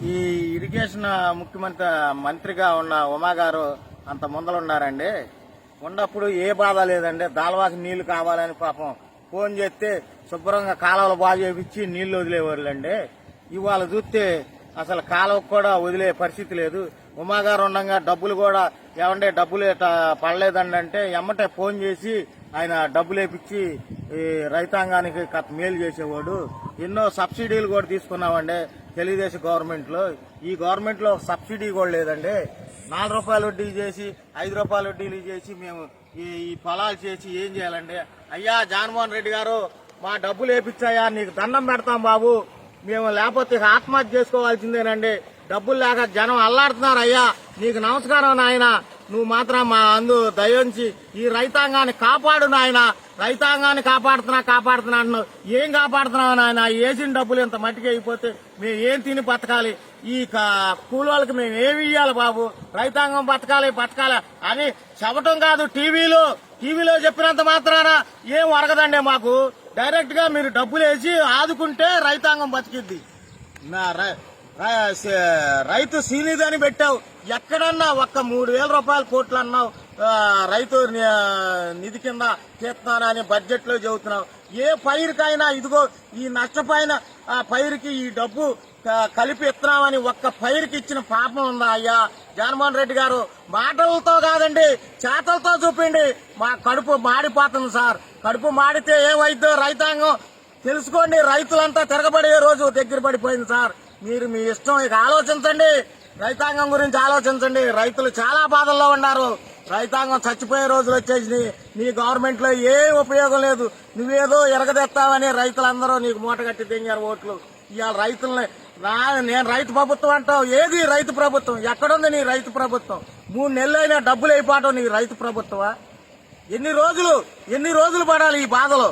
ఈ ఇరిగేషన్ ముఖ్యమంత్రి మంత్రిగా ఉన్న ఉమా గారు అంత ముందలున్నారండి. ఉన్నప్పుడు ఏ బాధ లేదండి. దాల్వాకి నీళ్లు కావాలని పాపం ఫోన్ చేస్తే శుభ్రంగా కాలువలు బాగా చేపించి నీళ్లు వదిలేవాళ్ళండి. ఇవాళ చూస్తే అసలు కాలువకు కూడా వదిలే పరిస్థితి లేదు. ఉమా గారు ఉండగా డబ్బులు కూడా ఏమంటే డబ్బులు పడలేదండి అంటే ఎమ్మటే ఫోన్ చేసి ఆయన డబ్బులు వేపించి రైతాంగానికి మేలు చేసేవాడు. ఎన్నో సబ్సిడీలు కూడా తీసుకున్నామండి తెలుగుదేశం గవర్నమెంట్ లో. ఈ గవర్నమెంట్ లో సబ్సిడీ కూడా లేదండి. 4 రూపాయల వడ్డీ చేసి 5 రూపాయల వడ్డీలు చేసి మేము ఈ పొలాలు చేసి ఏం చేయాలండి? అయ్యా జగన్మోహన్ రెడ్డి గారు, మా డబ్బులు వేపించాయా, నీకు దండం పెడతాం బాబు, మేము లేకపోతే ఆత్మహత్య చేసుకోవాల్సిందేనండి. డబ్బులు లేక జనం అల్లాడుతున్నారు. అయ్యా నీకు నమస్కారం నాయన, నువ్వు మాత్రం మా అందు దయించి ఈ రైతాంగాన్ని కాపాడు నాయన. రైతాంగాన్ని కాపాడుతున్నా అంటున్నావు. ఏం కాపాడుతున్నావు నాయన? వేసిన డబ్బులు ఇంత మట్టికి అయిపోతే మేము ఏం తిని బతకాలి? ఈ కూలోళ్ళకి మేము ఏమి ఇయ్యాలి బాబు? రైతాంగం బతకాలి అని చెప్పటం కాదు, టీవీలో చెప్పినంత మాత్రాన ఏం వరగదండి మాకు. డైరెక్ట్ గా మీరు డబ్బులు వేసి ఆదుకుంటే రైతాంగం బతికిద్ది. రైతు సీనిదని పెట్టావు, ఎక్కడన్నా ఒక్క 3,000 రూపాయల కోట్లు అన్నావు రైతు నిధి కింద తీస్తున్నానని బడ్జెట్ లో చెబుతున్నావు. ఏ పైరుకైనా ఇదిగో ఈ నష్టపోయిన పైరుకి ఈ డబ్బు కలిపి ఇస్తున్నామని ఒక్క పైరుకి ఇచ్చిన పాపం ఉందా అయ్యా? జగన్మోహన్ రెడ్డి గారు మాటలతో కాదండి, చేతలతో చూపిండి. మా కడుపు మాడిపోతుంది సార్. కడుపు మాడితే ఏమైద్దో రైతాంగం తెలుసుకోండి. రైతులంతా తిరగబడే రోజు దగ్గర పడిపోయింది సార్. మీరు మీ ఇష్టం, ఇక ఆలోచించండి. రైతాంగం గురించి ఆలోచించండి. రైతులు చాలా బాధల్లో ఉన్నారు. రైతాంగం చచ్చిపోయే రోజులు వచ్చేసి నీ గవర్నమెంట్ లో ఏ ఉపయోగం లేదు. నువ్వేదో ఎరగదెత్తావని రైతులందరూ నీకు మూటగట్టి తెంగారు ఓట్లు. ఇవాళ రైతుల్ని నేను రైతు ప్రభుత్వం అంటావు. ఏది రైతు ప్రభుత్వం? ఎక్కడుంది నీ రైతు ప్రభుత్వం? 3 నెలలైనా డబ్బులు అయిపోవటం నీ రైతు ప్రభుత్వమా? ఎన్ని రోజులు పడాలి ఈ బాధలో?